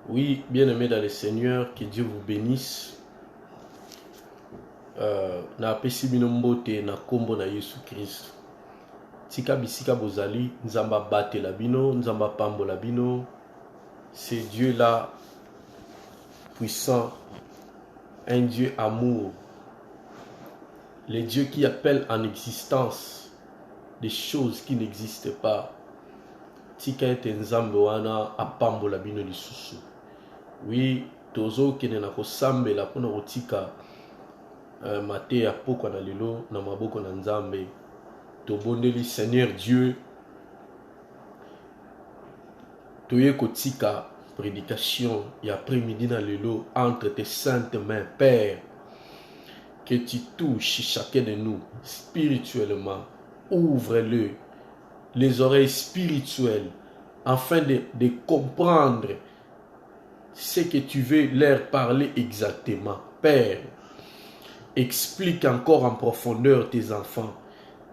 Oui, bien-aimés dans le Seigneur, que Dieu vous bénisse. Na pesi bino mbote na kombo na Yesu Christ. Tika bisika bozali, nzamba bate la bino, nzamba pambo la bino. C'est Dieu là, puissant, un Dieu amour. Le Dieu qui appelle en existence des choses qui n'existent pas. Tika ete nzambe wana apambo la bino lisusu. Oui, tozo kene na kosambe la pona kotika mate ya poko na lelo na maboko na nzambe. Tobondeli Seigneur Dieu. Toye kotika prédication et après-midi na lelo entre tes saintes mains, Père. Que tu touches chacun de nous spirituellement. Ouvre-le les oreilles spirituelles afin de comprendre ce que tu veux leur parler exactement. Père, explique encore en profondeur tes enfants.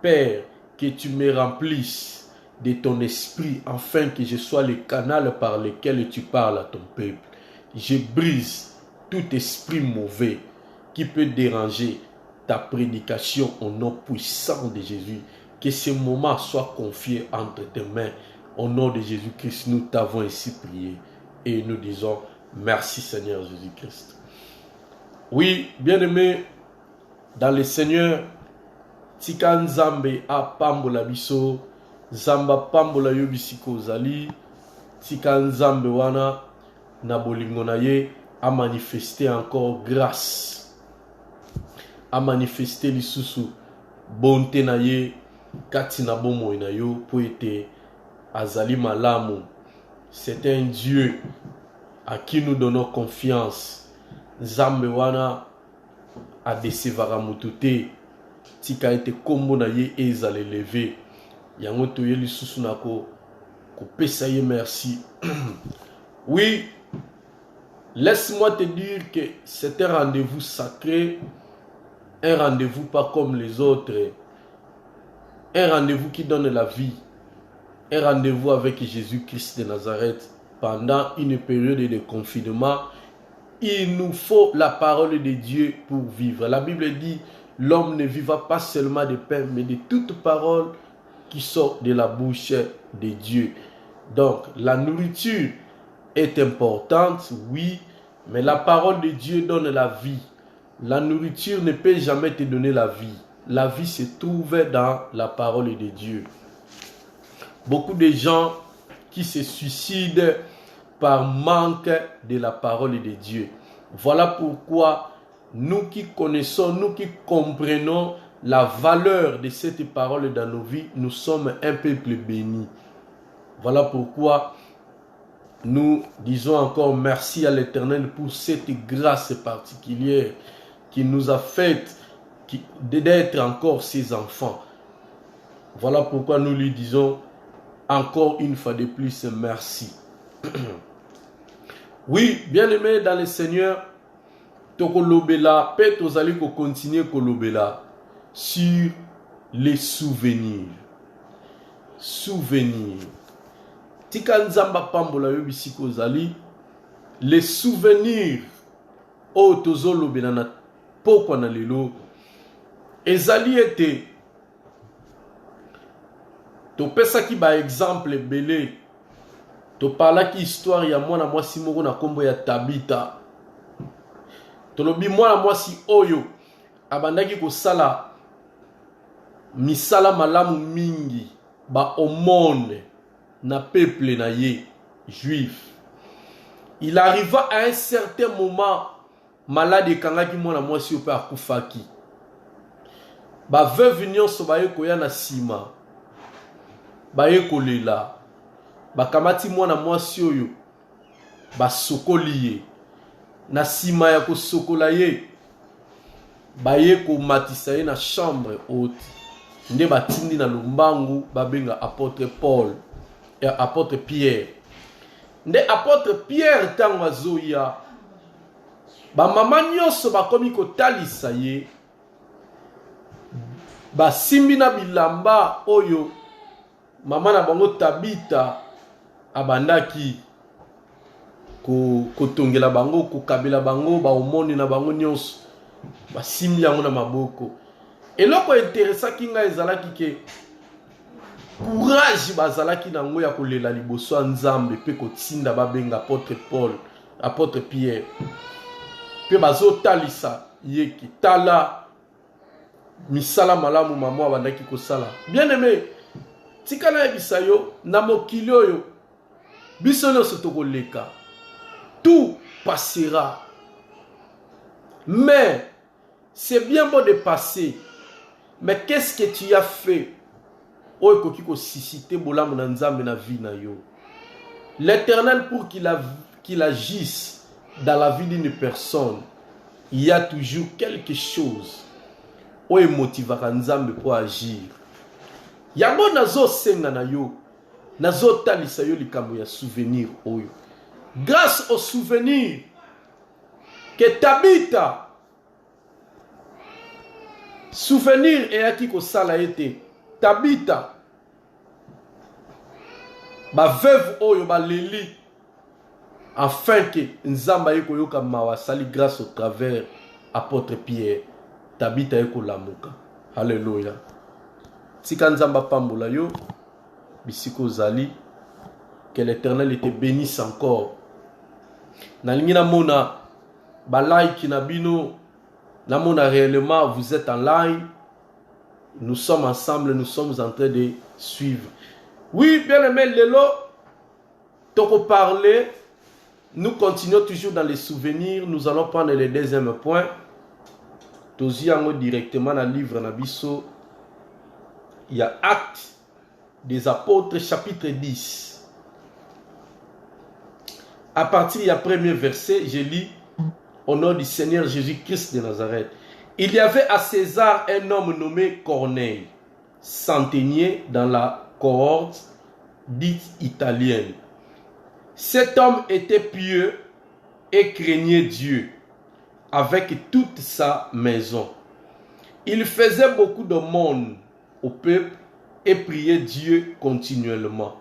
Père, que tu me remplisses de ton esprit afin que je sois le canal par lequel tu parles à ton peuple. Je brise tout esprit mauvais qui peut déranger ta prédication au nom puissant de Jésus. Que ce moment soit confié entre tes mains. Au nom de Jésus-Christ, nous t'avons ainsi prié. Et nous disons merci Seigneur Jésus-Christ. Oui, bien-aimés, dans le Seigneur, tika nzambe a pambola biso, zamba pambola yo bisiko zali, tika nzambe wana na bolingo na ye a manifesté encore grâce, a manifesté lisusu bonté na ye kati na bomo na yo po ete azali malamu. C'est un Dieu à qui nous donnons confiance. Nzambe wana a desevara mutute tika ete kombo na ye ezale levé. Yango toye lisusu na ko pesa ye merci. Oui, laisse-moi te dire que c'est un rendez-vous sacré, un rendez-vous pas comme les autres, un rendez-vous qui donne la vie, un rendez-vous avec Jésus-Christ de Nazareth pendant une période de confinement. Il nous faut la parole de Dieu pour vivre. La Bible dit, l'homme ne vivra pas seulement de pain, mais de toute parole qui sort de la bouche de Dieu. Donc, la nourriture est importante, oui, mais la parole de Dieu donne la vie. La nourriture ne peut jamais te donner la vie. La vie se trouve dans la parole de Dieu. Beaucoup de gens qui se suicident par manque de la parole de Dieu. Voilà pourquoi nous qui connaissons, nous qui comprenons la valeur de cette parole dans nos vies, nous sommes un peuple béni. Voilà pourquoi nous disons encore merci à l'Éternel pour cette grâce particulière qui nous a fait d'être encore ses enfants. Voilà pourquoi nous lui disons encore une fois de plus merci. Oui, bien-aimés dans le Seigneur, tokolobela, peut ozali ko continuer kolobela sur les souvenirs. Souvenirs. Tika nzamba pambola yo bisiko ozali, les souvenirs o tozolobela na pokwa na lelo ezali ete topesaki ba exemple belé. To parlaki histoire ya mwana mwasi moko na kombo ya Tabita. Tolobi mwana mwasi oyo abandaki kosala misala malamu mingi ba omone na peuple na ye juif. Il arriva à un certain moment malade ekangaki mwana mwasi oyo pe akufaki. Ba veuve nyonso baye koya na sima. Baye kolela. Bakamati mwana mwasi oyo basokoli ye na sima ya kosokola ye baye komatisa ye na chambre haute nde batindi na lombangu babenga apôtre Paul et apôtre Pierre. Nde apôtre Pierre tango azoya bamama nyonso bakomi kotalisa ye basimbi na bilamba oyo mama na bango Tabita abandaki kotongela bango, kokabela bango, ba omoni na bango nyonso, ba simbi yango na maboko. Et loko intéressant ki nga ezalaki ke courage bazalaki nango ya kolela liboso ya Nzambe pe kotinda babenga apôtre Paul, apôtre Pierre. Pe bazotalisa yeki tala misala malamu mamo abandaki kosala. Bien aimé, tikala yebisa yo na mokili oyo biso nyonso tokoleka. Tout passera. Mais c'est bien beau de passer. Mais qu'est-ce que tu as fait? Oyo koki ko susciter bolamu na Nzambe na vie na yo. L'Éternel, pour qu'il agisse dans la vie d'une personne, il y a toujours quelque chose oyo motivaka Nzambe pour agir. Yango nazo senga na yo, nazo talisa yo likambo ya souvenir oyo. Grâce au souvenir que Tabita, souvenir eyaki kosala ete Tabita ba veuve oyo ba leli, afin que Nzamba yeko yoka mawa sali grâce au travers apôtre Pierre, Tabita yeko lamuka. Alléluia. Tika Nzamba pambola yo bisiko zali, que l'Éternel te bénisse encore. Nalingi na mona ba like na bino, na mona réellement vous êtes en live. Nous sommes ensemble, nous sommes en train de suivre. Oui, bien aimé, Lelo, toko parler. Nous continuons toujours dans les souvenirs. Nous allons prendre le deuxième point. Toziango directement dans le livre Nabiso. Il y a Actes des Apôtres, chapitre 10. À partir du premier verset, je lis au nom du Seigneur Jésus-Christ de Nazareth. Il y avait à César un homme nommé Corneille, centenier dans la cohorte dite italienne. Cet homme était pieux et craignait Dieu avec toute sa maison. Il faisait beaucoup de monde au peuple et priait Dieu continuellement.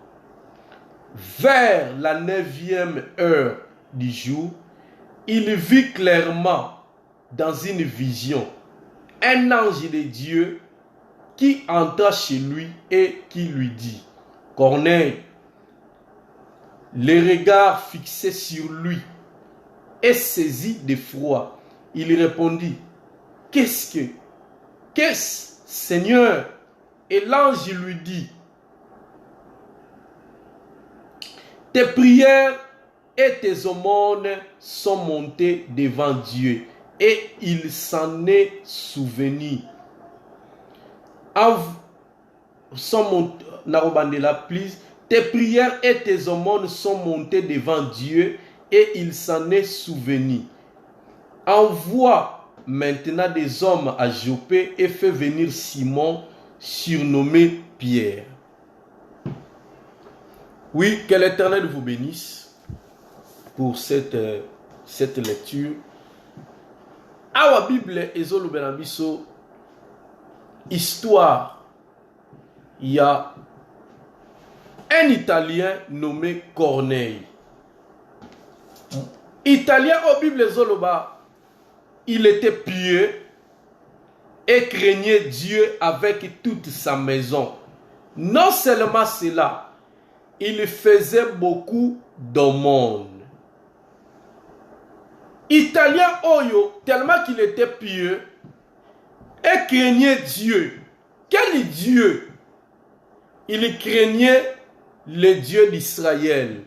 Vers la 9e heure du jour, il vit clairement dans une vision un ange de Dieu qui entra chez lui et qui lui dit: Corneille. Les regards fixés sur lui et saisi d'effroi, il répondit: Qu'est-ce, Seigneur? Et l'ange lui dit: Tes prières et tes aumônes sont montées devant Dieu, et il s'en est souvenu. Tes prières et tes aumônes sont montées devant Dieu, et il s'en est souvenu. Envoie maintenant des hommes à Joppé et fais venir Simon, surnommé Pierre. Oui, que l'Éternel vous bénisse pour cette lecture. Awa Bible ezolo benabiso histoire. Il y a un Italien nommé Corneille. Italien au Bible Zoloba, il était pieux et craignait Dieu avec toute sa maison. Non seulement cela, il faisait beaucoup d'aumônes. Italien Oyo, tellement qu'il était pieux et craignait Dieu. Quel Dieu? Il craignait le Dieu d'Israël.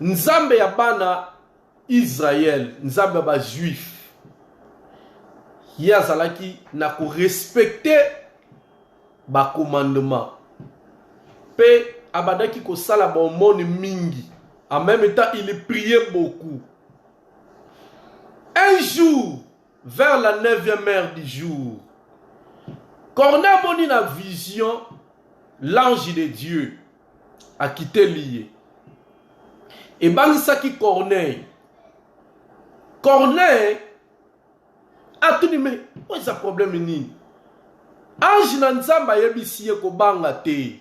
Nzambe yabana Israël, Nzambe ba juif. Yazalaki na ko respecter ba commandement. Pe abadaki ko sala ba omoni mingi. En même temps, il priait beaucoup. Un jour, vers la 9e heure du jour, Corneille moni na vision, l'ange de Dieu a quitté lié. Et bangisaki Corneille. Corneille a tout dit, mais où est-ce problème ni? Ange na nzamba yebisiye ko banga te.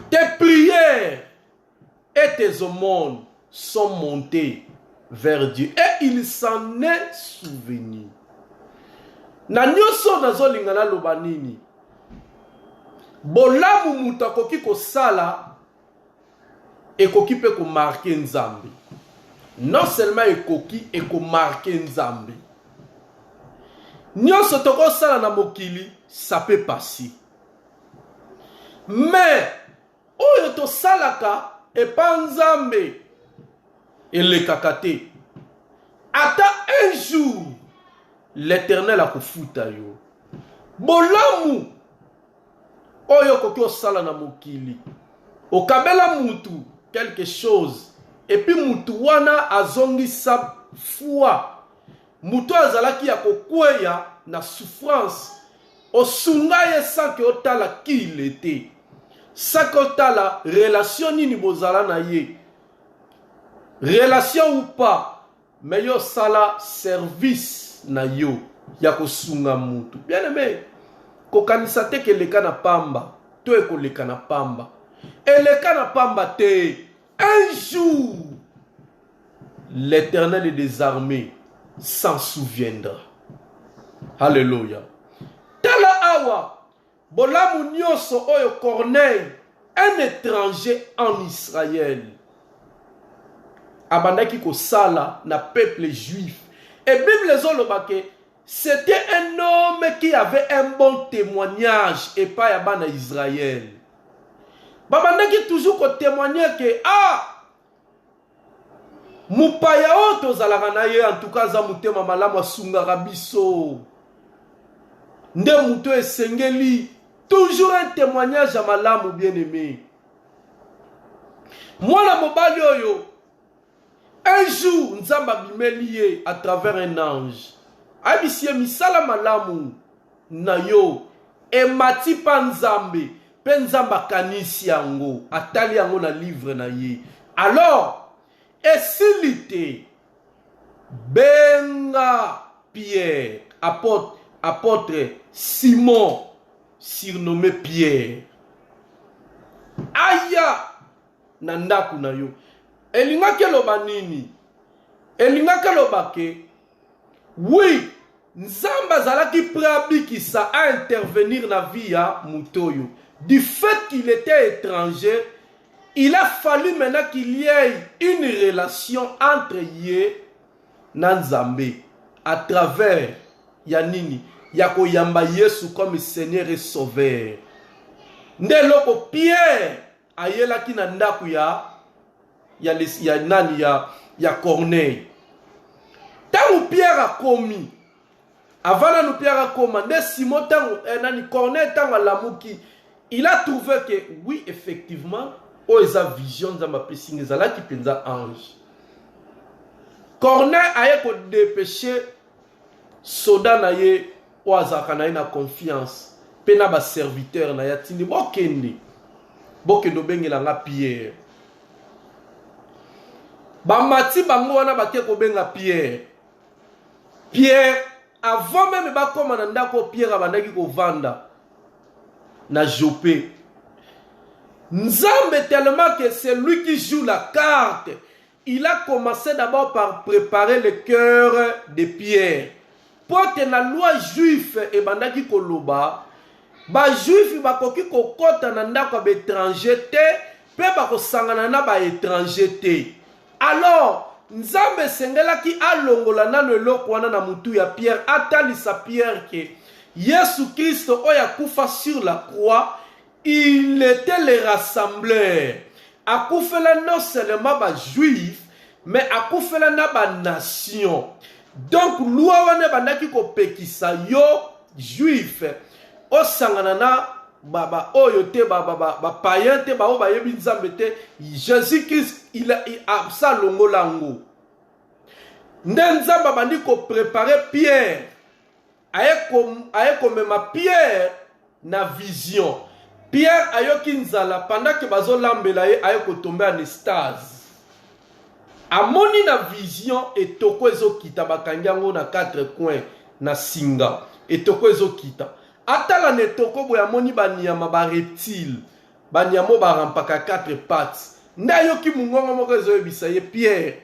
Tes prières et tes aumônes sont montées vers Dieu. Et il s'en est souvenu. Na nyonso nazolingana loba nini. Bolamu mutu akoki kosala ekoki pe ko marquer Nzambe. Non seulement ekoki eko marquer Nzambe. Nyonso toko sala na mokili ça peut passer. Mais oyo to salaka epa Nzambe elekaka te. Ata un jour l'Éternel akofuta yo. Bolamu oyo koki osala na mokili. Okabela mutu quelque chose. Et puis mutu wana azongisa foi. Mutu azalaki ya kokweya na souffrance. Osunga ye sans que otala qui il était. Sans que otala relation nini bozala na ye. Relation ou pas. Mais yo sala service na yo. Ya kosunga mutu. Bien aimé. Kokanisa te ke leka na pamba. To eko leka na pamba. Et leka na pamba te. Un jour, l'Éternel des armées s'en souviendra. Alléluia. Tala awa, bolamu nyonso oyo Corneille, un étranger en Israël. Abandaki ko sala na peuple juif. Et Bible zolobake, c'était un homme qui avait un bon témoignage et pas yabana Israël. Babandaki toujours ko témoigner que mupaya oto zalaka na ye en tout cas za mutema malamu asungaka biso. Nde muto esengeli toujours un témoignage à malamu bien-aimé. Mwana mobali oyo un jour Nzamba bimeli ye à travers un ange. Abisie misala malamu na yo emati pa Nzambe. Penzamba kanisi yango atali yango na livre na ye. Alors esilite benga Pierre, apôtre Simon surnommé Pierre. Aya na ndaku na yo. Elinga keloba nini? Elinga keloba ke oui, Nzamba zalaki prabikisa à intervenir na vie ya mutoyo. Du fait qu'il était étranger, il a fallu maintenant qu'il y ait une relation entre Yé et Nzambe à travers Yanini, Yako Yamba Yesu comme Seigneur et Sauveur. Ndeloko Pierre ayela ki na ndaku ya Corneille. Tangu Pierre a commis, avant nous Pierre a commis, ne Simon tangu nani Corneille tangu lamuki. Il a trouvé que, oui, effectivement, oza vision za mapesing zala ki penza ange. Corneille a ko dépêché soda na ye oazaka na confiance. Pena ba serviteur na ya tindi bokende. Bokendo bengela nga Pierre. Ba mati bango wana bake ko benga Pierre. Pierre avant même ba koma na ndako Pierre abandaki ko vanda. Na Jopé. Nzambe tellement que c'est lui qui joue la carte. Il a commencé d'abord par préparer le cœur de Pierre. Pour que la loi juive et bandaki koloba, ba juif ba koki ko kota na ndako ba étranger te, pe ba ko sangana na ba étranger te. Alors, Nzambe sengela ki alongola na leloko wana na mutu ya Pierre, atalisa Pierre ke Jésus Christ oya kufa sur la croix, il était le rassembleur. Akoufela non seulement ba juif, mais akoufela na ba nation. Donc loi wana bandaki ko pekisa yo juif o sangana na baba oyo te ba païen te ba o ba yebi Nzambe te. Jésus Christ il a sa longolango. Nzamba bandi ko préparer Pierre. Aye komema Pierre na vision. Pierre ayoki nzala pendant que bazo lambela ye aye ko tomber en extase. Amoni na vision et toko ezokita bakangiango na 4 coins na singa et toko ezokita. Atala ne toko boya moni banyama ba reptile. Banyamo ba rampaka 4 pattes. nda yoki mungongo moko ezoyebisa ye Pierre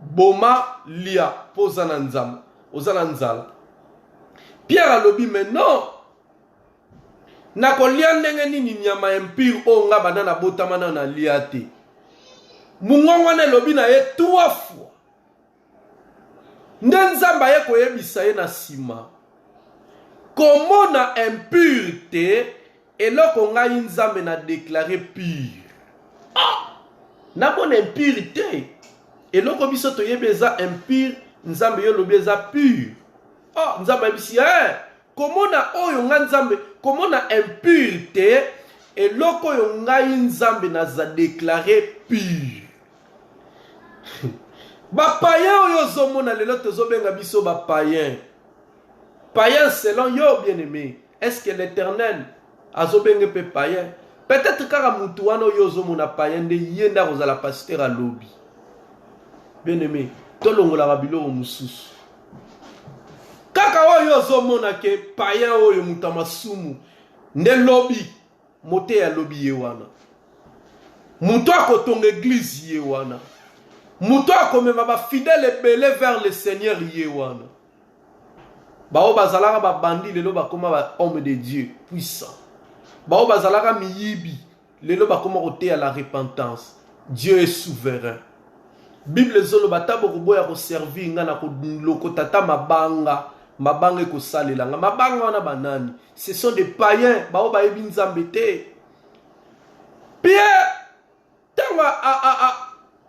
boma lia poza na nzamba oza na nzala. Pierre alobi mais non nakolia ndenge nini nyama impure o nga bana na botama na lia te. Mungongo wana elobi na ye 3 fois. Nde nzamba ye koyebisa ye na sima komona impure te eloko ngai nzambe na déclaré pur. Na bon impurité eloko biso toyebi eza impure nzambe yo lobi eza pur. Nzambe bisi komona oyo nga nzambe komona impure te eloko yo ngai nzambe na za déclaré pur. Ba païen oyo zomona lelo tozobenga biso ba païen. Païen selon yo bien-aimé. Est-ce que l'Éternel azobenge pe païen? Peut-être kaka mutu wana oyo zomona païen de yenda kozala pasteur à lobby. Bien-aimé, tolongola biloko mususu. Kaka oyo zomona ke païen oyo mutamasumu nde lobby mote ya lobby ye wana. Mutu akotonga église ye wana. Mutu akomema ba fidèle belé vers le Seigneur ye wana. Bao bazalaka ba bandi lelo bakoma ba homme de Dieu puissant. Bao bazalaka miyibi lelo bakoma kote à la repentance. Dieu est souverain. Bible zolo batabo koboya ko servir nga na ko loko tata mabanga ko salela nga mabanga wana banani. Ce sont des païens bao ba yebi nzambe te. Pierre tanga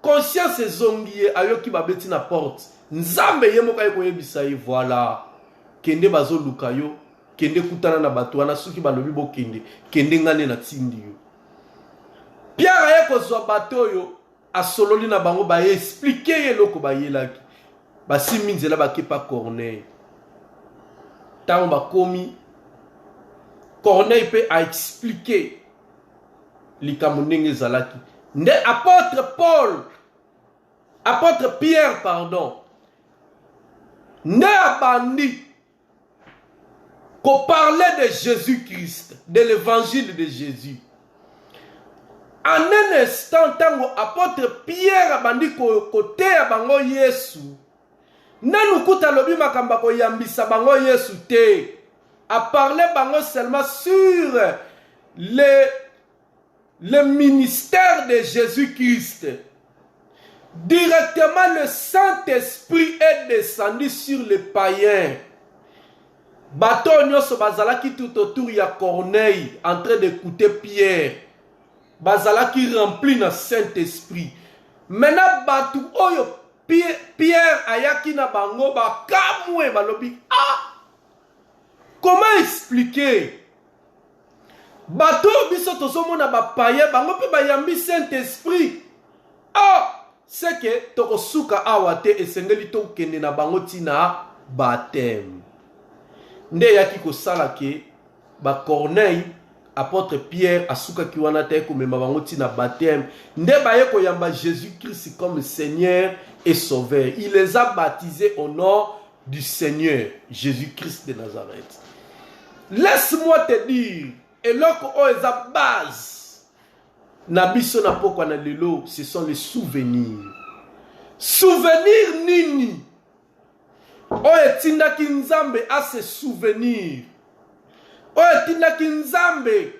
conscience zongiye ayoki babeti na porte. Nzambe yemoka yeko yebisa ye voilà. Kende bazo luka yo, kende kutana na bato wana suki balobi bo kende ngane na tindi yo. Pierre ayeko zwa bato yo asololi na bango ba expliquer ye loko ba yelaki. Ba siminzela ba kepa Corneille. Tango ba komi Corneille peut a expliquer likambo ndenge zalaki. Nde apôtre Pierre pardon. Nde abandi qu'on parlait de Jésus-Christ, de l'évangile de Jésus. En un instant, tango apôtre Pierre abandi côté à bango Yesu. Nanu kuta lobi makamba ko yambisa bango Yesu te. A parler bango seulement sur le ministère de Jésus-Christ. Directement le Saint-Esprit est descendu sur les païens. Bato nyoso bazalaki tout autour ya Corneille en train d'écouter Pierre. Bazalaki rempli na Saint-Esprit. Maintenant batu oyo Pierre ayaki na bango ba kamwe balobi comment expliquer? Bato biso tozomona ba païen bango pe bayambi Saint-Esprit. C'est que tokosuka awate esengeli to kende na bango tina baptême. Nde yaki ko sala ke ba Corneille apôtre Pierre asuka ki wana te ko mema bango tina baptême. Nde baye ko yamba Jésus-Christ comme Seigneur et Sauveur. Il les a baptisés au nom du Seigneur Jésus-Christ de Nazareth. Laisse-moi te dire, et loko o eza base Nabiso na pokwa na lelo, ce sont les souvenirs. Souvenirs nini? Oye tinda kinzambe a se souvenir. Oye tinda kinzambe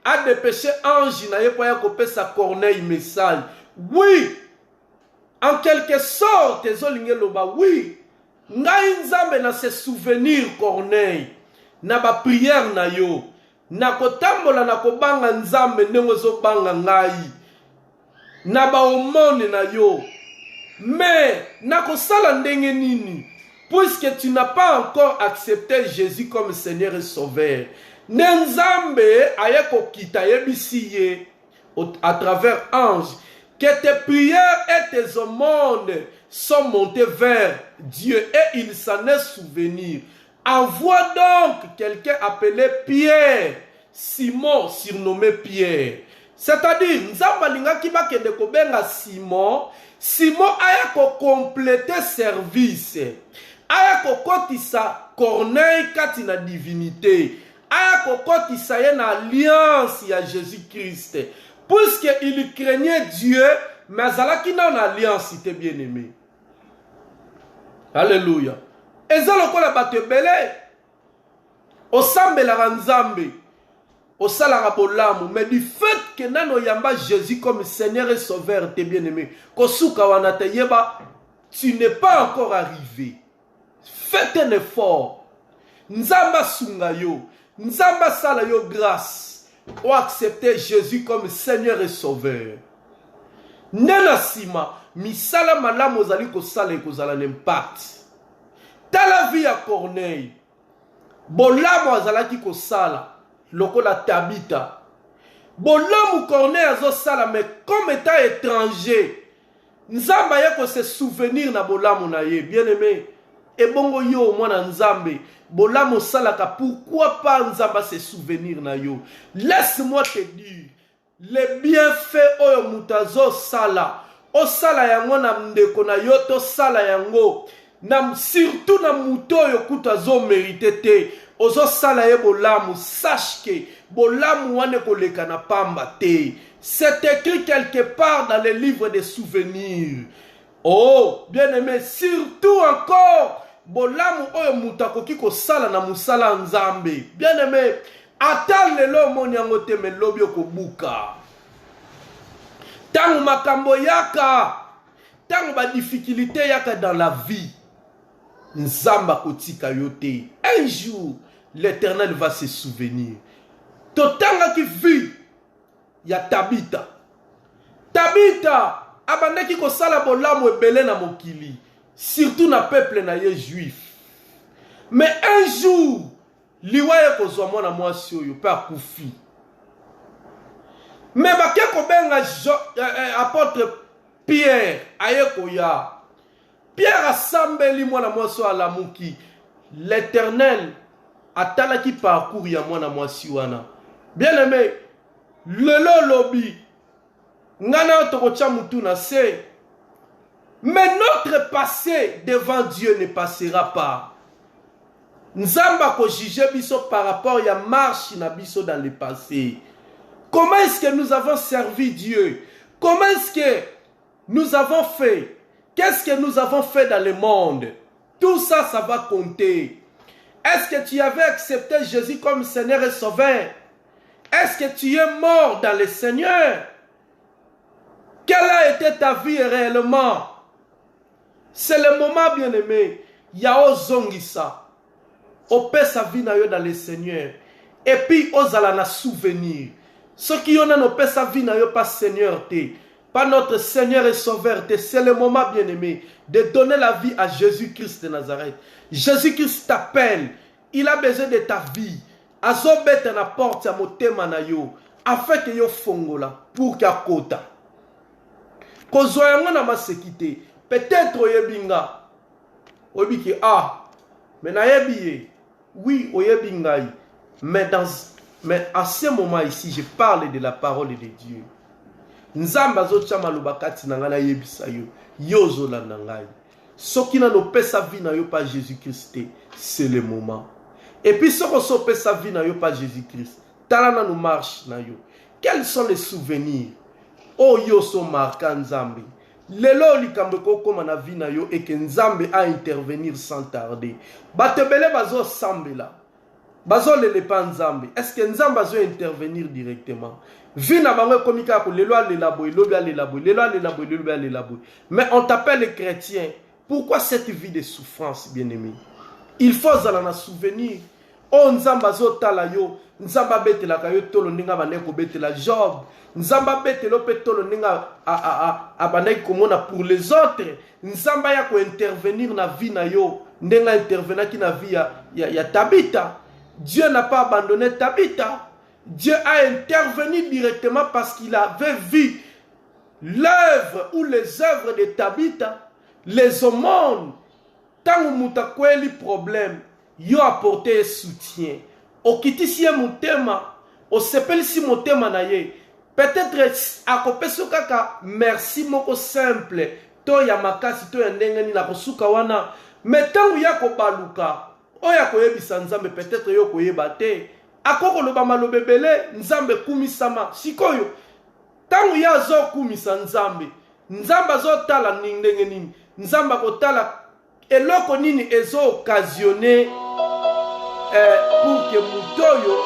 a dépêché ange na yepo ya kopesa Corneille message. Oui, en quelque sorte, loba, oui, ngai nzambe na se souvenir Corneille. Na ba prière na yo. Na kotambola na kobanga nzambe ndenge zobanga ngai na ba omone na yo mais na kosala ndenge nini puisque tu n'as pas encore accepté Jésus comme Seigneur et Sauveur. Nzambe ayeko kita yebisiye à travers ange que tes prières et tes aumônes sont montées vers Dieu et il s'en est souvenu. Envoie donc quelqu'un appelé Pierre, Simon surnommé Pierre. C'est-à-dire, Nzamba linga kiba kende kobenga Simon, Simon aya ko compléter service. Aya ko kotisa Corneille kati na divinité. Aya ko kotisa ye na alliance ya Jésus-Christ. puisqu'il craignait Dieu, mais azalaki na alliance ite bien aimé. Alléluia. Eza lokola bato ebele osambelaka Nzambe osalaka bolamu, mais du fait que nano yamba Jésus comme Seigneur et Sauveur te bien aimé kosuka wana te yeba tu n'es pas encore arrivé. Faites un effort. Nzamba sunga yo, Nzamba sala yo grâce ou accepter Jésus comme Seigneur et Sauveur. Nena sima misala malamu ozali kosala ekozala n'impact. Ta la vie à Corneille bolamu azalaki kosala lokola Tabita. Bolamu Corneille azosala mais comme étant étranger. Nzamba yako se souvenir na bolamu na ye. Bien aimé, et bongo yo mwana Nzambe bolamu salaka, pourquoi pas Nzamba se souvenir na yo? Laisse-moi te dire les bienfaits oyo mutazo sala o sala yango na ndeko na yo to sala yango na surtout na muto oyo kutazo mérité te ozo sala ye bolamu. Sache que bolamu wane koleka na pamba te. C'est écrit quelque part dans les livres des souvenirs. Oh, bien aimé, surtout encore bolamu oyo mutakoki ko sala na musala Nzambe. Bien aimé, ata lelo moni yango te me lobi okobuka. Tangu makambo yaka, tangu ba difficulté yaka dans la vie, Nzamba kotika yote. Un jour, l'Éternel va se souvenir. Totanga ki vi ya Tabita. Tabita abandaki ko sala bolamu ebele na mokili, surtout na peuple na ye juif. Mais un jour, liwaye kozwa mwana mwasi oyo pe akufi. Mais baké ko benga apôtre Pierre ayekoya. Pierre asambeli mwana mwasi ala muki. L'Éternel atalaki parcours ya mwana mwasi wana. Bien aimé, lelo lobi ngana tokocha mutu na se. Mais notre passé devant Dieu ne passera pas. Nzamba ko juger biso par rapport à marche na biso dans le passé. Comment est-ce que nous avons servi Dieu? Comment est-ce que nous avons fait? Qu'est-ce que nous avons fait dans le monde? Tout ça, ça va compter. Est-ce que tu avais accepté Jésus comme Seigneur et Sauveur? Est-ce que tu es mort dans le Seigneur? Quelle a été ta vie réellement? C'est le moment, bien-aimé. Yao zongisa. Opé sa vie dans le Seigneur. Et puis, ozala na souvenir. Ceux qui ont opé sa vie pas Seigneur, pas notre Seigneur et Sauveur. C'est le moment, bien-aimé, de donner la vie à Jésus-Christ de Nazareth. Jésus-Christ t'appelle. Il a besoin de ta vie. Azobete na porte ya motema na yo. Afin que yo fongola. Pour qu'à kota. Kozoyango na masekite. Peut-être oyebinga. Oyebiki mais na yebiye. Oui, oyebingai. Mais à ce moment ici, je parle de la parole de Dieu. Nzamba zocha malubakati na ngana yebisa yo. Yozo la nangai. Soki na no pesa vie na yo pas Jésus-Christ, c'est le moment. Et puis ce qu'on sope sa vie na yo pas Jésus-Christ. Talana no marche na yo. Quels sont les souvenirs? Oh yo so marquant Nzambe. Lelo likambe koma na vie na yo et que Nzambe a intervenir sans tarder. Batebele bazo sambela. Bazo lele pa Nzambe. Est-ce que Nzambe bazo intervenir directement? Vie na bango komika ko lelo alela boy, lobi alela boy, lelo alela boy, lobi alela boy. Mais on t'appelle les chrétiens. Pourquoi cette vie de souffrance, bien-aimé? Il faut zala souvenir. Oh Nzamba zo tala yo, Nzamba betela kayo tolo ninga baneko betela Job. Nzamba betelo petolo ninga abaneki komona pour les autres. Nzamba ya ko intervenir na vie na yo, ndenga intervenir ki na vie ya Tabita. Dieu n'a pas abandonné Tabita. Dieu a intervenu directement parce qu'il avait vu l'œuvre ou les œuvres de Tabita, les aumônes. Tant que muta kweli problème, yo apporté soutien. Okitisi ya mutema, o sepeli si mutema na ye. Peut-être akopeso kaka merci moko simple. To ya makasi to ya ndengeni na kosuka wana. Mais tant ya ko baluka, o ya koyebisa Nzambe peut-être yo koyeba te. Akoko loba malobebele Nzambe kumisama. Sikoyo tangu ya zo kumisa nzambe nzamba zo tala ndenge nini nzamba ko tala eloko nini ezo occasionner pour que mutoyo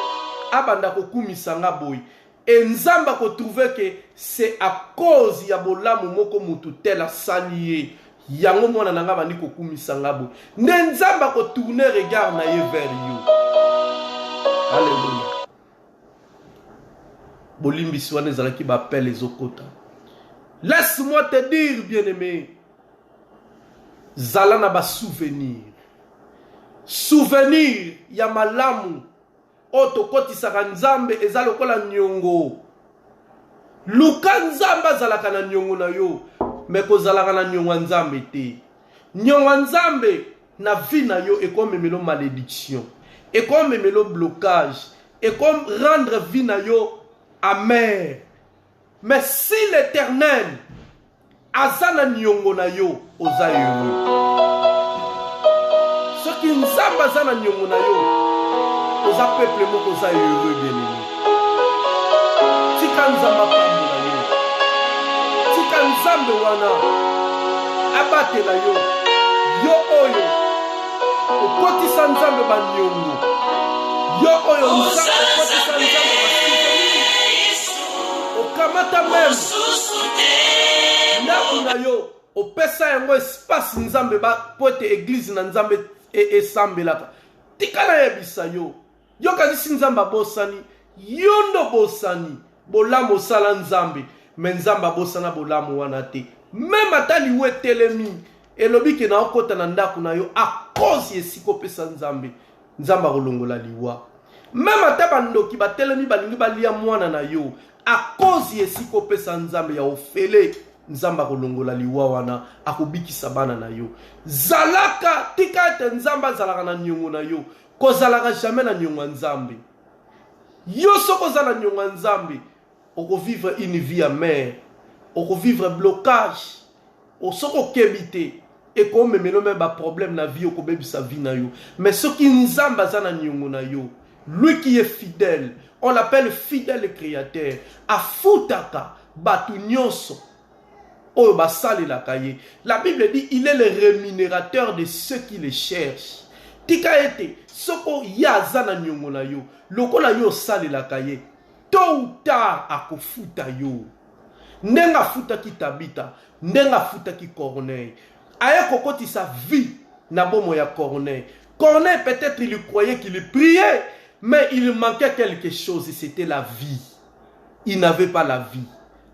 abanda ko kumisa nga boy et nzamba ko trouver que c'est à cause ya bolamu moko mutu tela salié yango mwana nanga bandi ko kumisa nga boy nde nzamba ko tourner regard na ye vers yo. Alléluia. Bolimbi swane zalaki bapel les okota. Laisse-moi te dire, bien-aimé, zala na ba souvenir. Souvenir ya malamu oto kotisaka nzambe eza lokola nyongo. Luka nzamba zalaka na nyongo na yo, me kozalaka na nyongo nzambe te. Nyongo nzambe na vie na yo ekomemelo malédiction, ekomemelo blocage, ekom rendre vie na yo amer. Mais si l'Éternel azana nyongo na yo oza heureux. Ce qui nzamba azana nyongo na yo oza peuple moko oza heureux bien-aimé. Tika nzamba pambo na yo. Tika nzambe wana abate na yo. Yo oyo okotisa nzambe ba nyongo. Yo oyo nzambe okotisa nzambe ba kamata même na yo opesa yango espace nzambe ba pote église na nzambe esambelaka tika na yebisa yo yo kanisi nzambe bosani yondo bosani bolamu sala nzambe me nzambe bosana bolamu wana te même atali wetelemi elobi ke na okota na ndako na yo a cause esiko pesa nzambe nzamba kolongola liwa même ataba ndoki batelemi balingi balia mwana na yo a cause yesiko pesa nzambe ya ofele nzamba kolongola liwa wana akobikisa bana na yo zalaka tika ete nzamba zalaka na nyongo na yo kozalaka jamais na nyongo nzambe yo soko zala nyongo nzambe oko vivre une vie amère oko vivre blocage osoko kebite eko memelo me ba problème na vie oko bebisa vie na yo mais soki nzamba zana nyongo na yo lui qui est fidèle, on l'appelle fidèle créateur. Afutaka batu nyonso oyo basali la kaye. La Bible dit il est le rémunérateur de ceux qui le cherchent. Tika ete soko yaza na nyongo na yo lokola yo sali la kaye tôt ou tard akofuta yo. Ndenga futa ki Tabita, ndenga futa ki Corneille. Aye kokoti sa vie na bomo ya Corneille. Corneille peut-être il croyait qu'il priait. Mais il manquait quelque chose, c'était la vie. Il n'avait pas la vie.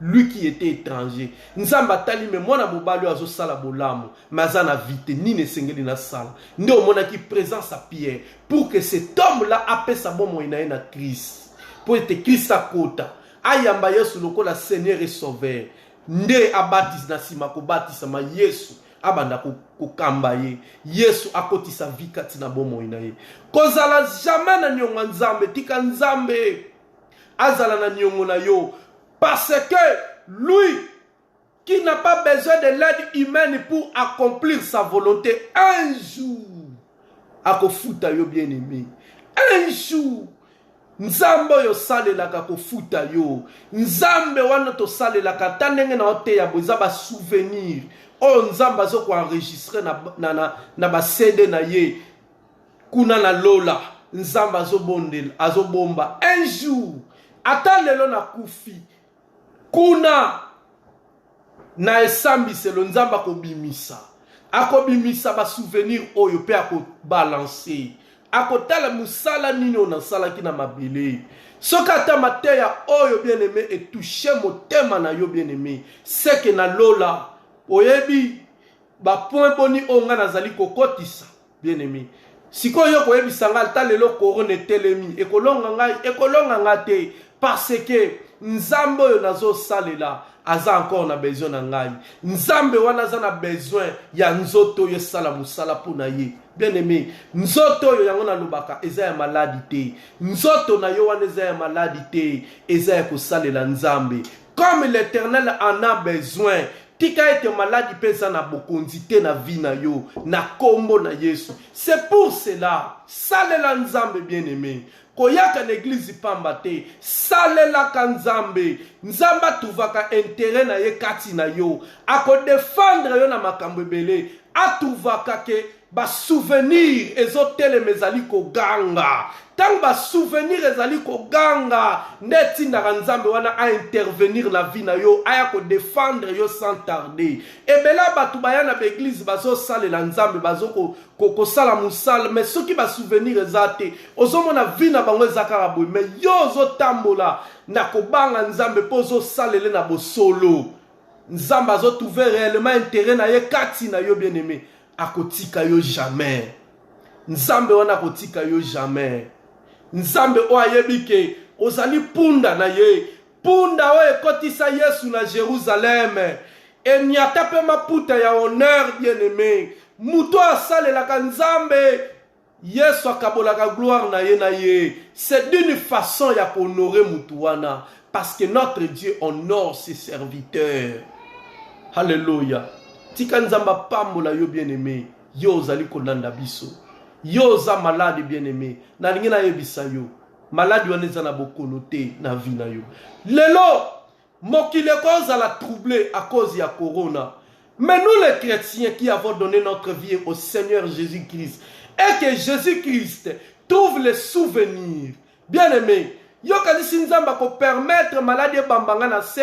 Lui qui était étranger. Nzamba tali me mwana mobali azo sala bolamu. Mazana vite ni ne sengeli na sala. Nde omona ki présence à Pierre pour que cet homme-là appelle sa bon moyen na Christ. Pour être Christ à kota. Ayamba Yesu lokola Seigneur et Sauveur. Nde abatis na sima ko batisa ma Yesu. Abanda kukamba ye Yesu akotisa vikati na bomo inaye kozala jamais na nyongo nzambe tika nzambe azala na nyongo na yo parce que lui qui n'a pas besoin de l'aide humaine pour accomplir sa volonté un jour akofuta yo bien-aimé un jour nzambe yo salelaka kofuta yo nzambe wana to salelaka tanenge na ote ya boza ba souvenir oh nzamba zo ko enregistrer na ba CD na ye kuna na lola nzamba zo bondel azo bomba un jour atalelo na kufi kuna na esambi selo nzamba ko bimisa akobimisa ba souvenir oyo pe ako balancer akotala musala nini ona sala kina mabele sokata mateya oyo bien-aimé et toucher motema na yo bien-aimé c'est que na lola oyebi ba point boni onga nazali kokotisa bien-aimé sikoyo koyebisa nga ta lelo korone telemi ekolonga nga te parce que nzambe oyo nazo salela aza encore na besoin na ngai nzambe wana aza na besoin ya nzoto yo sala musala pona ye bien-aimé nzoto oyo yango na lobaka eza ya maladi te nzoto na yo wana eza ya maladi te eza ya kosalela nzambe comme l'Éternel en a besoin tika ete maladi pesa na bokonzite na vie na yo na kombo na Yesu. C'est pour cela salela nzambe bien-aimé koyaka l'église pamba te salela ka nzambe nzamba tuvaka intérêt na ye kati na yo ako défendre yo na makambo ebele atuvaka ke ba souvenir ezotele mezali ko ganga tant ba souvenir ezali ko ganga ndeti na nzambe wana a intervenir la vie na yo aya ko défendre yo sans tarder ebela batu bayana ba église bazo salela nzambe bazo ko sala musala mais soki ba souvenir ezate ozomona vie na bango ezakara boy mais yo zo tambola na ko banga nzambe pozo salele na bosolo nzamba zo trouver réellement intérêt na ye kati na yo bien-aimé akotika yo jamais nzambe wana akotika yo jamais nzambe o ayebike ozali punda na ye punda o ekotisa Yesu na Jérusalem enyata pe maputa ya honneur bien-aimé muto asalelaka nzambe Yesu akabolaka gloire na ye c'est d'une façon ya honorer mutu wana parce que notre Dieu honore ses serviteurs. Alléluia. Tika nzamba pambola yo bien-aimé yo ozali kolanda biso yo za malade bien-aimé na lingi na yebisa yo malade wana eza na bokono te na vie na yo lelo mokili ekozala troublé à cause ya corona mais nous les chrétiens qui avons donné notre vie au Seigneur Jésus-Christ et que Jésus-Christ trouve les souvenirs bien-aimé yo kanisi nzamba ko permettre malade bambanga na se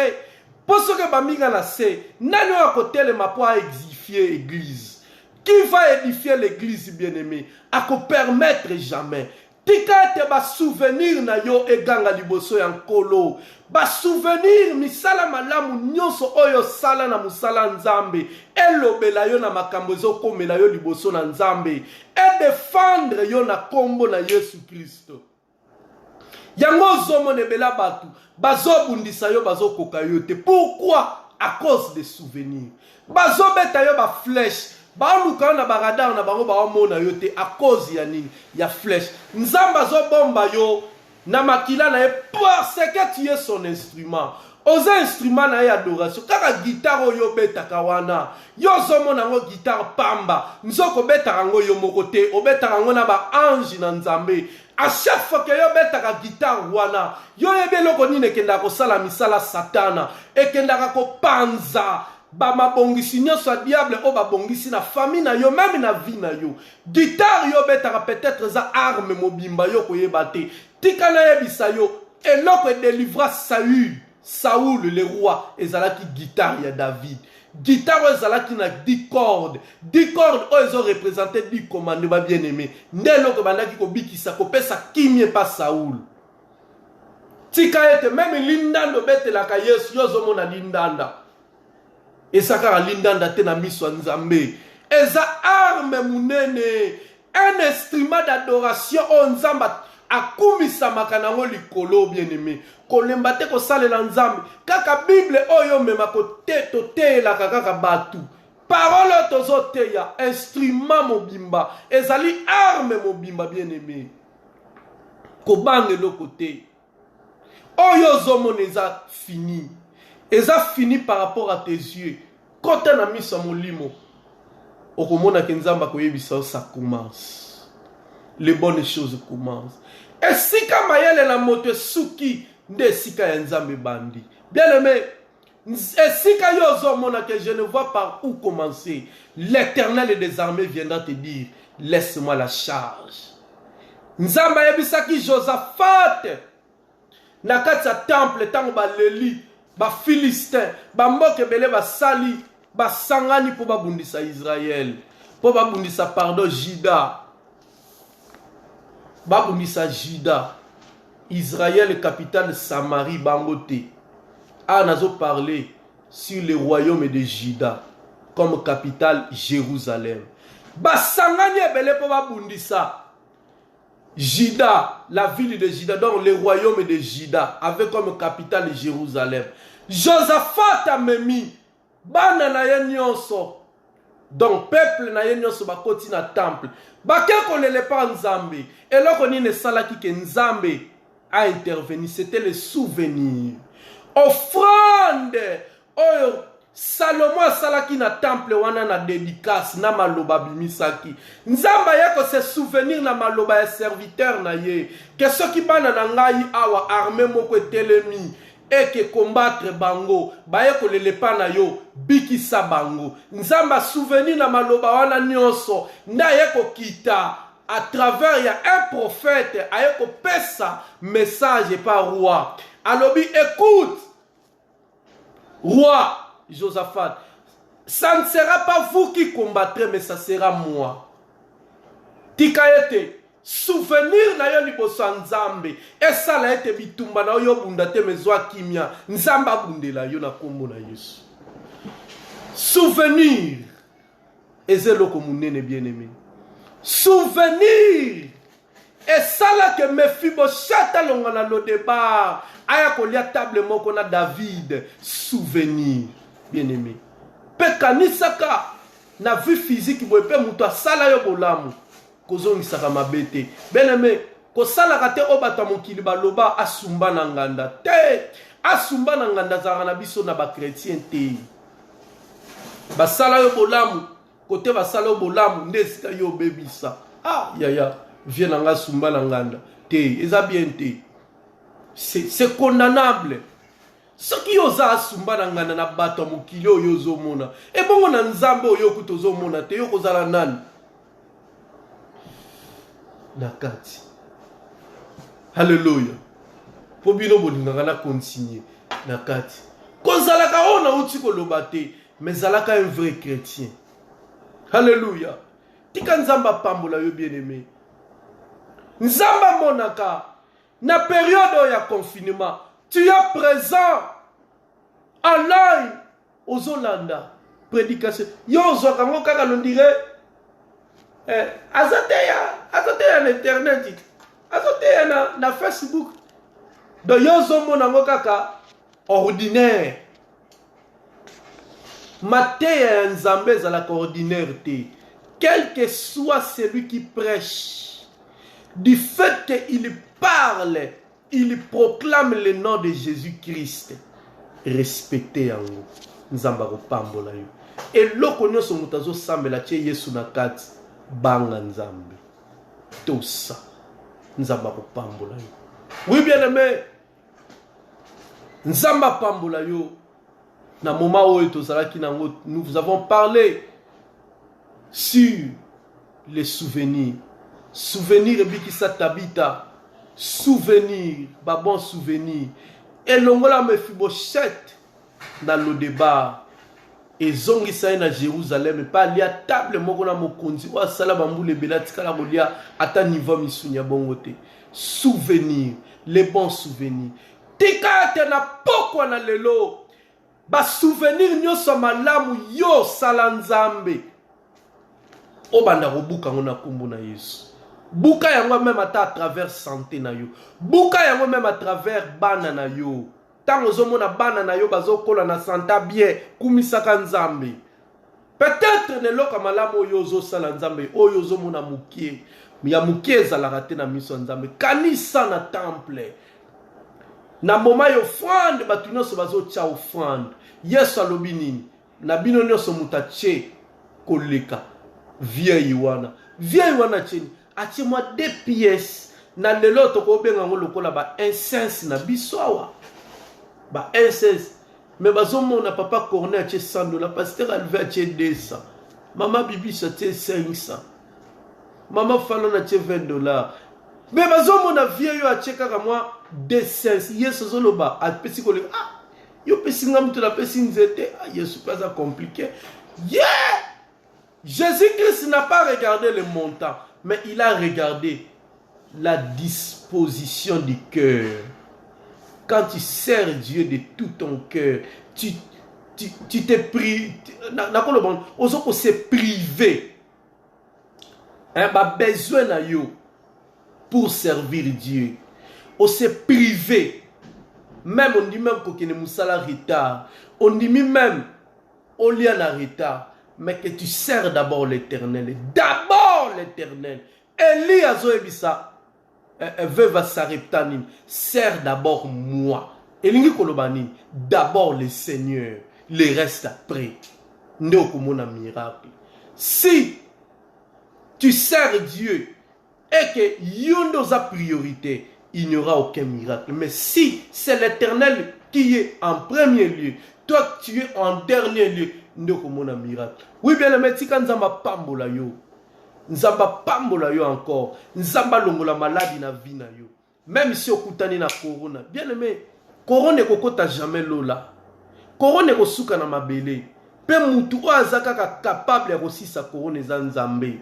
pour ce que Bamiga na se, nani à côté le mapo à édifier l'église. Qui va édifier l'église bien-aimé? À ko permettre jamais. Tika te ba souvenir na yo e ganga liboso ya nkolo. Ba souvenir misala malamu nyonso oyo sala na musala nzambe. Elobela yo na makambo zo komela yo liboso na nzambe. Et défendre yo na kombo na Yesu Kristo. Yango zomo nebela batu. Bazo bundisa yo bazo koka yo te. Pourquoi? À cause des souvenirs. Bazo beta yo ba flèche. Ba luka na baradar na bango ba mona yo te à cause ya nini? Ya flèche. Nzamba zo bomba yo na makila na ye parce que tu es son instrument. Aux instruments na ye adoration. Kaka guitare yo beta kawana. Yo zomo na ngo guitare pamba. Nzoko beta rango yo mokote. Obeta rango na ba ange na nzambe. À chaque fois que yo betaka guitare wana, yo yebelo ko nine kenda ko sala misala satana e kenda ko panza ba mabongisi nyonso diable o ba bongisi na famille na yo même na vie na yo. Guitare yo betaka peut-être za arme mobimba yo ko yebate. Tika na yebisa yo eloko délivra Saül le roi ezalaki guitare ya David. Guitare ezalaki na 10 cordes. 10 cordes oyo représenté 10 commandements bien-aimés. Ndelo ko bandaki ko bikisa ko pesa kimie pa Saül. Tika ete même lindando betelaka Yesu yozo mona lindanda. Esaka lindanda te na miso nzambe. Eza arme munene. Un instrument d'adoration o nzamba akumisa makanango likolo bien-aimé. Kolemba te ko salela nzambe kaka Bible oyo mema ko teto te la kaka batu parole tozo te ya instrument mobimba ezali arme mobimba bien-aimé ko bange lo côté oyo zomo neza fini par rapport à tes yeux quand on a mis sur molimo okomona ke nzamba ko yebisa ça commence les bonnes choses commencent et si kama yele la moto suki nde sika ya nzambe bandi. Bien-aimé, sika yo zomona que je ne vois par où commencer. L'Éternel des armées viendra te dire, laisse-moi la charge. Nzamba yebisaki Josaphat. Na kati ya temple tango ba leli, ba Philistin, ba mboke bele ba sali, ba sangani po ba bundisa Israël. Po ba bundisa pardon Juda. Ba bundisa Juda. Israël, capitale Samarie, Bangote. Ah, nous parlé sur le royaume de Juda comme capitale Jérusalem. Basangani ebele po babundisa. Juda, la ville de Juda, donc le royaume de Juda, avec comme capitale Jérusalem. Josaphat a memi. Bana na ye nyonso. Donc, peuple na ye nyonso bakoti na temple. Baké konele pa Nzambe. Et là, on ne salaki ke Nzambe a intervenu, c'était le souvenir. Offrande, oh, Salomon asalaki na temple wana na dédicace na maloba bimisaki. Nzamba yako se souvenir na maloba ya serviteur na ye. Que soki bana na ngai awa armée moko etelemi eke combattre bango baye kolelepa na yo bikisa bango. Nzamba souvenir na maloba wana nyonso nda yeko kita à travers ya un prophète aye ko pesa message par roi. Alobi écoute roi Josaphat, ça ne sera pas vous qui combattrez, mais ça sera moi. Tikaete, souvenir na yo liboso nzambe, esa la ete bitumba na yo bundate mezwa kimia, nzamba bundela yo na kombo na Yesu. Souvenir, ezeloko munene bien-aimé. Souvenir, et ça là que Mephibosheth alonga na Lodebar, aya kolia table moko na David, souvenir. Bien-aimé. Pekanisaka na vie physique boepe muto asala yo bolamu kozongisaka mabete. Bien-aimé, ko sala kate obata mokili baloba asumba na nganda te. Asumba na nganda zara na biso na ba chrétien te. Basala yo bolamu kote basala yo bolamu ndesika yo bebisa. Ah ya viens nga sumba na nganda te. Eza bien te. C'est condamnable. Ce qui osa asumba na ngana na bato mokili oyo ozomona e bongo na nzambe oyo kuto ozomona te yo kozala nani na kati. Haleluya. Po bino bolingaka na continuer na kati kozalaka ona uti koloba te mais zalaka un vrai chrétien. Haleluya. Tika nzamba pambola yo bien-aimé. Nzamba monaka na période ya confinement. Tu es présent en live aux Hollandais. Prédication. Yo zokango kaka l'ondire. Azote na internet. Azote na Facebook. Donc yo zomo nango kaka ordinaire. Mateya nzambe za la ordinaire te. Quel que soit celui qui prêche, du fait qu'il parle, il proclame le nom de Jésus-Christ. Respectez yango. Nzamba ko pambola yo. Et loko nyonso mutazo sambela che Yesu na kati banga nzambe. Tosa. Nzamba ko pambola yo. Oui bien-aimé. Nzamba pambola yo. Na moment où nous vous avons parlé sur les souvenirs. Souvenir bikisa tabita. Souvenir, bon souvenir. Et l'ongola Mephibosheth dans le débat. Et zongi sa na Jérusalem. Pas lia table mokona mokonzi. Wa sala bamboule belati kala bolia ata niveau misunya bongote. Souvenir, les bons souvenirs. Tika te na pokwa na lelo. Ba souvenir nyoso malamu yo sala nzambe. Obanda kobuka ngona kombo na Yesu. Buka yango même à travers santé na yo. Buka yango même à travers bana na yo. Tango zomona bana na yo bazokola na santa bien kumisaka nzambe. Peut-être ne loka malamu yo zo sala nzambe oyo zomona mukie. Ya mukie ezalaka te na miso nzambe. Kanisa na temple. Na moma yo offrande batu nyonso bazotia offrande. Yesu alobi nini? Na bino nyonso mutache koleka. Vieille wana. Vieille wana cheni. Atie-moi 2 pièces. Na lelo toko benga ngo lokola ba incense na bisoawa. Ba incense. Mais bazomo na papa Corneille atie $100. Pasteur Alvé atie 200. Maman Bibi atie 500. Maman Fallon atie $20. Mais bazomo na vieille yo atie kaka moi 200. Yesu zoloba apesi ko le ah yo pesi ngam to la pesi nzete. Ah Yesu pas ça compliqué. Yeah! Jésus-Christ n'a pas regardé le montant, mais il a regardé la disposition du cœur. Quand tu sers Dieu de tout ton cœur, tu t'es privé. On s'est privé. Besoin na yo pour servir Dieu. On s'est privé. Même on dit même qu'on est moussala retard. On dit même on lit en retard. Mais que tu sers d'abord l'Éternel. D'abord l'Éternel. Élie azoebisa. Veuve Sareptanim. Sers d'abord moi. Elingi kolobani. D'abord le Seigneur. le reste après. Ndokomona miracle. Si tu sers Dieu et que yondo sa priorité, il n'y aura aucun miracle. Mais si c'est l'Éternel qui est en premier lieu, toi tu es en dernier lieu, ndokomona miracle. Oui bien aimé, tika nzamba pambola yo. Nzamba pambola yo encore. Nzamba longola maladie na vie na yo. Même si okutani na corona. Bien aimé, corona kokota jamais lola. Corona kosuka na mabele. Pe mutu o azaka capable aussi sa corona za nzambe.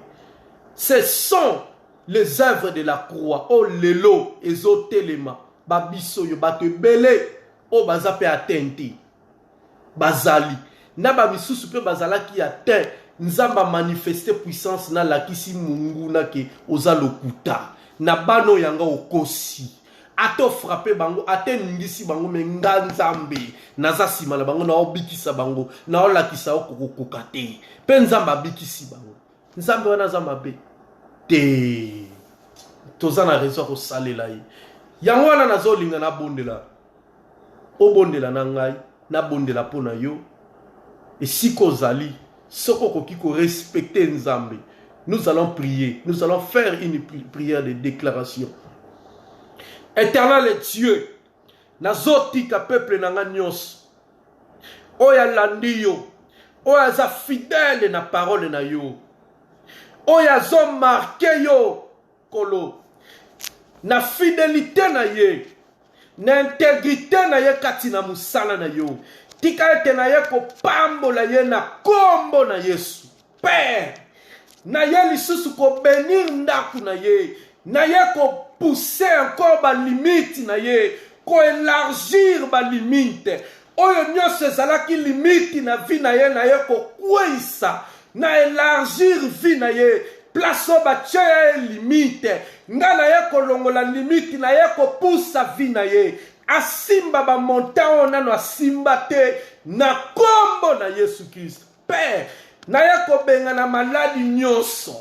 Ce sont les œuvres de la croix. Oh lelo ezotelema. Babiso yo batebele o bazape atenti. Bazali. Na babisusu pe bazala ki atteint. Nzamba manifester puissance na lakisi mungu na ke oza lokuta. Na bano yanga okosi. Ato frappé bango, ate ngisi bango menga nzambe. Naza simala bango na obikisa bango. Na olakisa okokoka te. Pe nzamba bikisi bango. Nzambe wana nzamba be. Te. Toza na raison ko salela yi. Yango wana nazo linga na bondela. O bondela na ngai, na bondela pona yo. Et si kozali, soko kokiko respecter nzambe. Nous allons prier. Nous allons faire une prière de déclaration. Éternel Dieu, nazotika peuple nanga nyos. Oya landio, oya za fidèle na parole na yo. Oya zo marqué yo kolo. Na fidélité na ye, na intégrité na ye kati na musala na yo. Tika ete na ye ko pambola ye na kombo na Yesu. Père, na ye lisusu ko bénir ndaku na ye. Na ye ko pousser encore ba limite na ye. Ko élargir ba limite. Oyo nyonso ezalaki limite na vie na ye ko kwisa. Na élargir vie na ye. Place o ba tche limite. Nga na ye ko longola limite na ye ko poussa vie na ye. Asimba ba montagne nano asimba te na kombo na Yesu Christ. Père, na ye ko benga na maladie nyonso.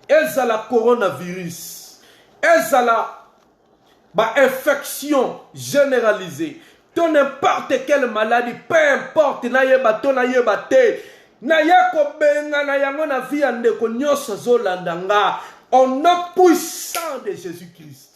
Ezala coronavirus. Ezala ba infection généralisée. Ton n'importe quelle maladie, peu importe na yeba to na yeba te. Na ye ko benga na yango na vie ndeko nyonso zolanda nga. Au nom puissant de Jésus-Christ.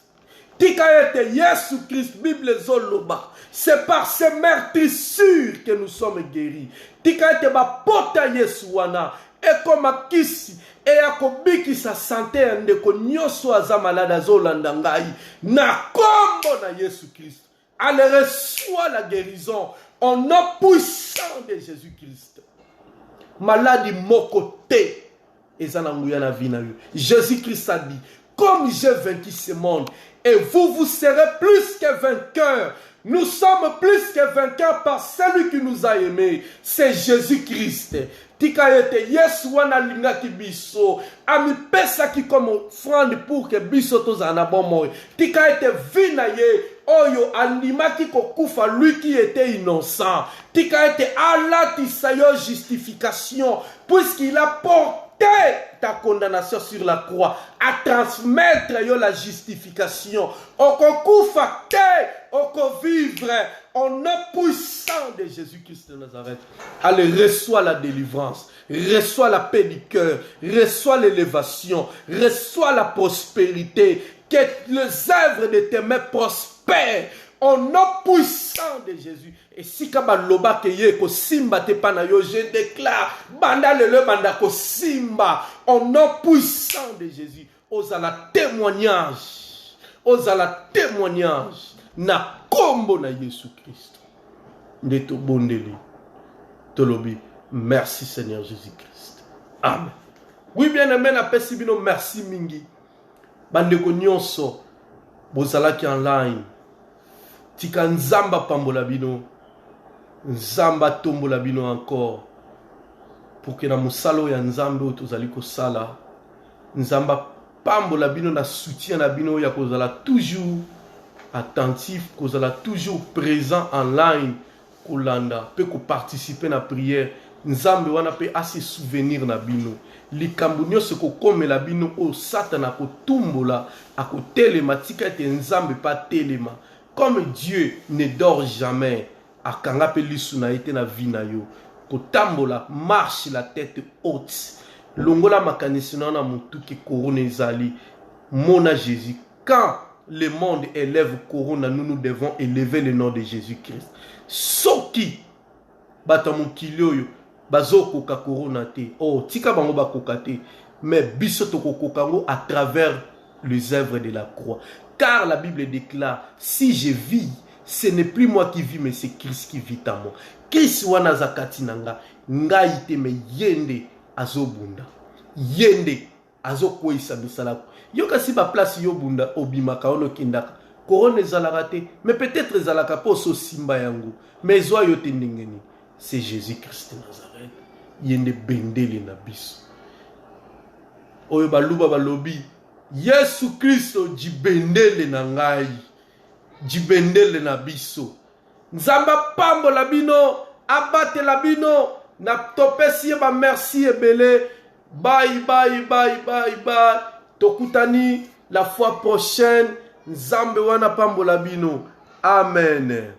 Tika ete Yesu Christ, Bible zoloba. C'est par ces meurtrissures que nous sommes guéris. Tika ete ba pota Yesu wana. Et comme kisi. Et akobiki sa santé ndeko nyoso aza malade zolanda ngai. Na kombo na Yesu Christ. Allez reçoit la guérison. Au nom puissant de Jésus-Christ. Maladie mokote. Jésus-Christ a dit, comme j'ai vaincu ce monde, et vous serez plus que vainqueurs. Nous sommes plus que vainqueurs par celui qui nous a aimés. C'est Jésus-Christ. Tika yete Yesu wana lingaki biso. Ami pesa ki comme offrande pour que biso tozana bon moyo. Tika yete vina ye. Oyo animaki kokufa lui qui était innocent. Tika yete alati sayo justification. Puisqu'il a porté ta condamnation sur la croix, à transmettre yo la justification. Okokufa te, oko vivre en nom puissant de Jésus-Christ de Nazareth. Allez, reçois la délivrance, reçois la paix du cœur, reçois l'élévation, reçois la prospérité, que les œuvres de tes mains prospèrent. Au nom puissant de Jésus. Et si kaba loba ke ye ko simba te pana yo, je déclare banda le banda ko simba. Au nom puissant de Jésus. Osala témoignage. Osala témoignage. Na kombo na Yesu Christ. Ndeto bondeli. Tolobi. Merci Seigneur Jésus-Christ. Amen. Oui bien aimé na pesi bino merci mingi. Bandeko nyonso. Bozala ki online. Tika nzamba pambola bino. Nzamba tombola bino encore. Pour que na musalo ya nzambe otozali ko sala. Nzamba pambola bino na soutien na bino ya kozala toujours attentif, kozala toujours présent online. Kolanda, pe ko participer na prière. Nzambe wana pe assez souvenir na bino. Likambo nyonso ko komela bino o satana ko tumbola akotelema tika ete nzambe pa telema. Comme Dieu ne dort jamais, akanga pe lisu na ete na vie na yo kotambola marche la tête haute longola makanisi na mutu ki corona ezali mona Jésus. Quand le monde élève corona, nous devons élever le nom de Jésus-Christ. Soki bata mokili oyo bazokoka corona te, oh tika bango bakoka te, mais biso tokokoka ngo à travers les œuvres de la croix. Car la Bible déclare, si je vis, ce n'est plus moi qui vis, mais c'est Christ qui vit en moi. Christ wana zakati nanga, ngai te me yende azobunda. Yende azokwisa misala. Yo kasi ba place yo bunda obimaka ono kindaka. Corona ezalaka te, mais peut-être ezalaka po so simba yango. Mais zo yo te ndengeni. C'est Jésus-Christ de Nazareth. Yende bendele na biso. Oyo baluba balobi Yesu Kristo jibendele na ngai. Jibendele na biso. Nzamba pambo la bino, abate la bino, na topesi ba merci ebele. Bye bye bye bye bye. Tokutani la fois prochaine. Nzambe wana pambo la bino. Amen.